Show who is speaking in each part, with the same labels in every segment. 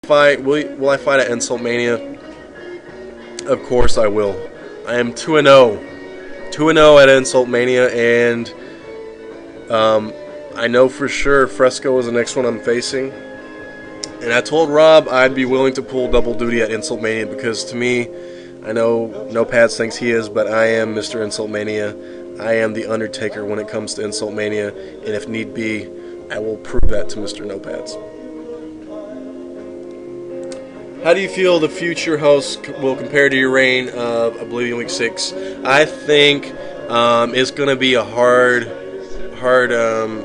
Speaker 1: Fight? Will I fight at Insult Mania? Of course I will. I am 2-0, 2-0 at Insult Mania, and I know for sure Fresco is the next one I'm facing. And I told Rob I'd be willing to pull double duty at Insult Mania because to me, I know No Pads thinks he is, but I am Mr. Insult Mania. I am the Undertaker when it comes to Insult Mania, and if need be, I will prove that to Mr. No Pads. How do you feel the future host will compare to your reign of Oblivion Week 6? I think it's going to be a hard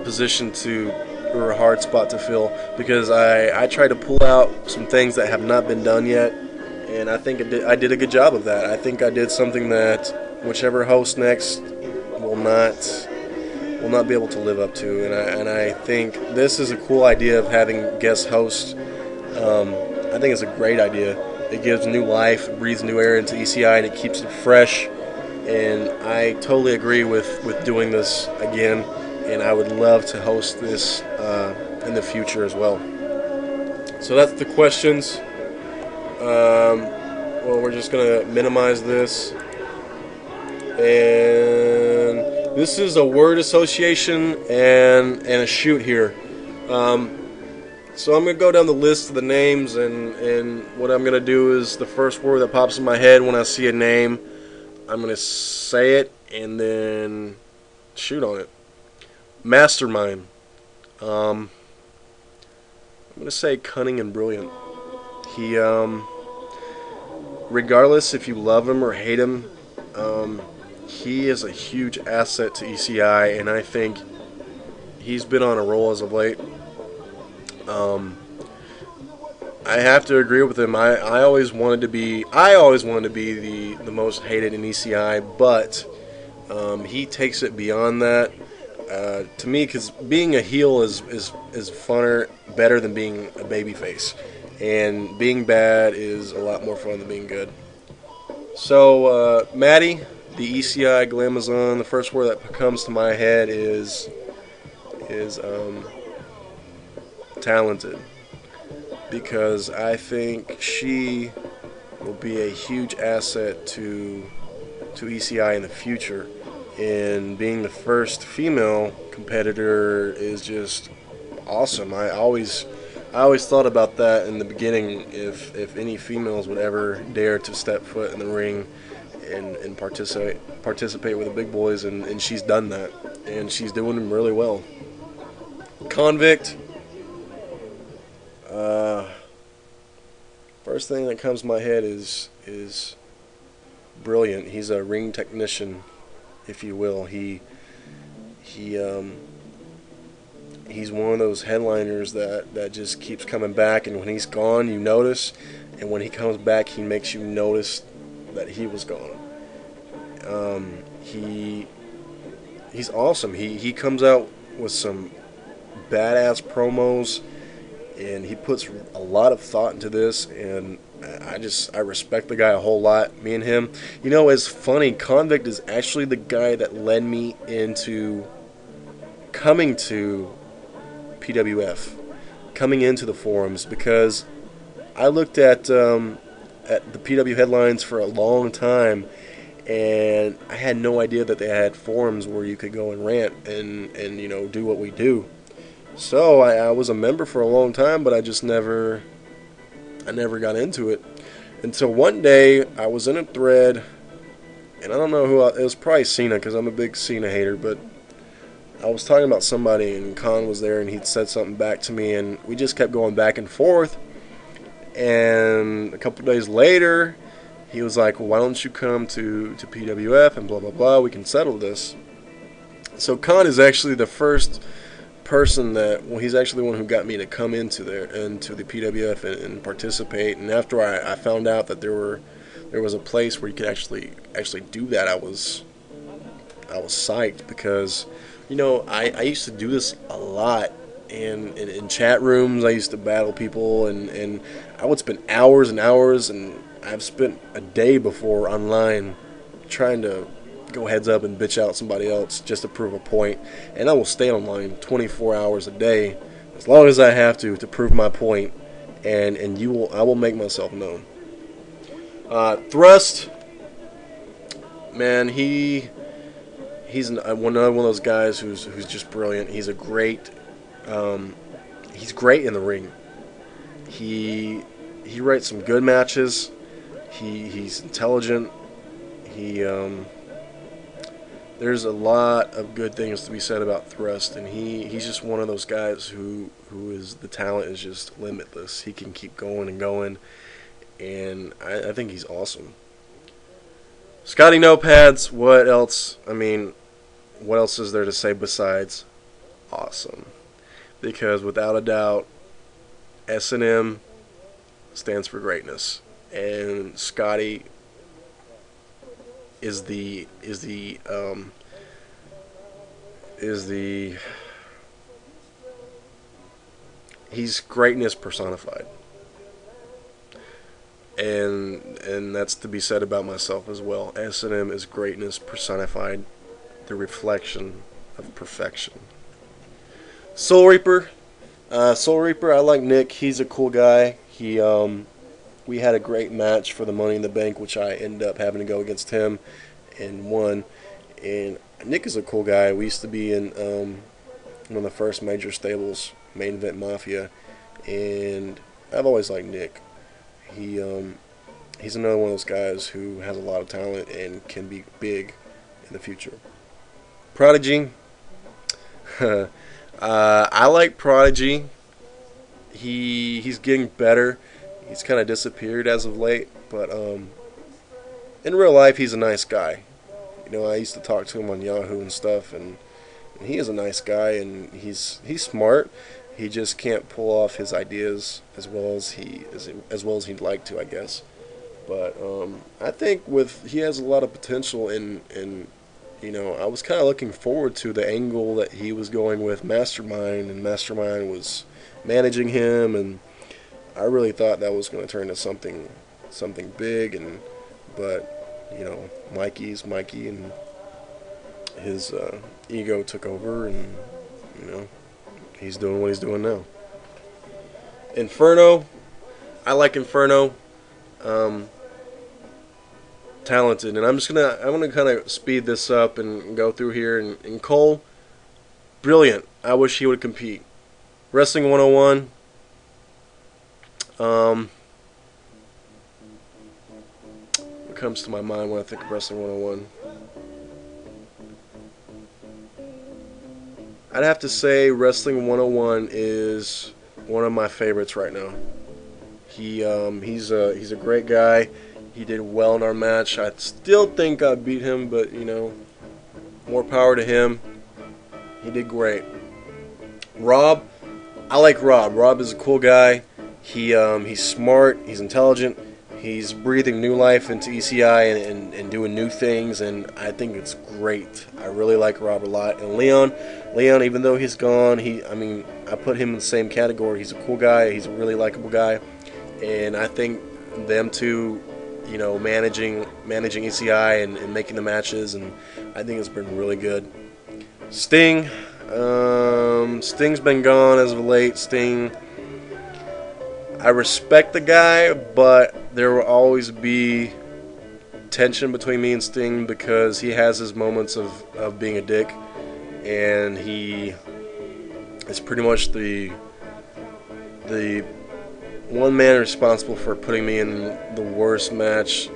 Speaker 1: position to, or a hard spot to fill, because I tried to pull out some things that have not been done yet, and I think I did a good job of that. I think I did something that whichever host next will not be able to live up to, and I think this is a cool idea of having guest hosts. I think it's a great idea. It gives new life, breathes new air into ECI, and it keeps it fresh. And I totally agree with doing this again. And I would love to host this in the future as well. So that's the questions. Well, we're just going to minimize this. And this is a word association and a shoot here. So I'm going to go down the list of the names, and what I'm going to do is the first word that pops in my head when I see a name, I'm going to say it and then shoot on it. Mastermind. I'm going to say cunning and brilliant. He, regardless if you love him or hate him, he is a huge asset to ECI, and I think he's been on a roll as of late. I have to agree with him. I always wanted to be the most hated in ECI, but he takes it beyond that. To me, because being a heel is funner, better than being a babyface, and being bad is a lot more fun than being good. So, Maddie, the ECI Glamazon, the first word that comes to my head is talented, because I think she will be a huge asset to ECI in the future. And being the first female competitor is just awesome. I always thought about that in the beginning, if any females would ever dare to step foot in the ring and participate with the big boys, and she's done that, and she's doing them really well. Convict. First thing that comes to my head is brilliant. He's a ring technician, if you will. He's one of those headliners that just keeps coming back, and when he's gone, you notice, and when he comes back, he makes you notice that he was gone. He's awesome. He comes out with some badass promos, and he puts a lot of thought into this, and I respect the guy a whole lot. Me and him, it's funny. Convict is actually the guy that led me into coming to PWF, coming into the forums, because I looked at the PW headlines for a long time, and I had no idea that they had forums where you could go and rant and do what we do. So I was a member for a long time, but I never got into it until one day I was in a thread, and I don't know who it was, probably Cena, because I'm a big Cena hater, but I was talking about somebody, and Khan was there, and he'd said something back to me, and we just kept going back and forth. And a couple days later, he was like, well, why don't you come to PWF and blah blah blah, we can settle this. So Khan is actually the first person he's actually the one who got me to come into the PWF and participate. And after I found out that there was a place where you could actually do that, I was psyched, because I used to do this a lot, and in chat rooms I used to battle people, and I would spend hours and hours, and I've spent a day before online trying to go heads up and bitch out somebody else just to prove a point. And I will stay online 24 hours a day as long as I have to prove my point. and I will make myself known. Thrust, man, he's another one of those guys who's just brilliant. He's great in the ring. He writes some good matches. He's intelligent. He There's a lot of good things to be said about Thrust, and he's just one of those guys who is, the talent is just limitless. He can keep going and going, and I think he's awesome. Scotty No Pads, what else? I mean, what else is there to say besides awesome? Because without a doubt, S&M stands for greatness, and Scotty is the he's greatness personified, and that's to be said about myself as well. S&M is greatness personified, the reflection of perfection. Soul Reaper, I like Nick. He's a cool guy. We had a great match for the Money in the Bank, which I ended up having to go against him and won. And Nick is a cool guy. We used to be in one of the first major stables, Main Event Mafia, and I've always liked Nick. He's another one of those guys who has a lot of talent and can be big in the future. Prodigy, I like Prodigy. He's getting better. He's kind of disappeared as of late, but in real life, he's a nice guy. You know, I used to talk to him on Yahoo and stuff, and he is a nice guy, and he's smart. He just can't pull off his ideas as well as he'd like to, I guess. But I think he has a lot of potential, and you know, I was kind of looking forward to the angle that he was going with Mastermind, and Mastermind was managing him, and I really thought that was going to turn into something big, but you know, Mikey's Mikey, and his ego took over, and you know, he's doing what he's doing now. Inferno, I like Inferno. Talented, and I'm gonna kind of speed this up and go through here. And Cole, brilliant. I wish he would compete. Wrestling 101. What comes to my mind when I think of Wrestling 101? I'd have to say Wrestling 101 is one of my favorites right now. He's a great guy. He did well in our match. I still think I beat him, but you know, more power to him. He did great. Rob, I like Rob. Rob is a cool guy. He's smart. He's intelligent. He's breathing new life into ECI and doing new things, and I think it's great. I really like Rob a lot. And Leon, even though he's gone, I put him in the same category. He's a cool guy. He's a really likable guy, and I think them two, you know, managing ECI and making the matches, and I think it's been really good. Sting, Sting's been gone as of late. Sting, I respect the guy, but there will always be tension between me and Sting because he has his moments of being a dick, and he is pretty much the one man responsible for putting me in the worst matchup.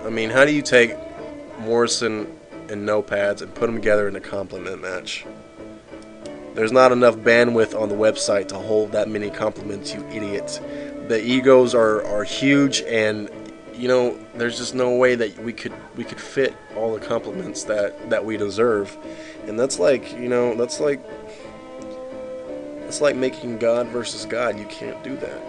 Speaker 1: I mean, how do you take Morrison and No Pads and put them together in a compliment match? There's not enough bandwidth on the website to hold that many compliments, you idiot. The egos are huge, and you know, there's just no way that we could fit all the compliments that we deserve. And that's like, you know, it's like making God versus God. You can't do that.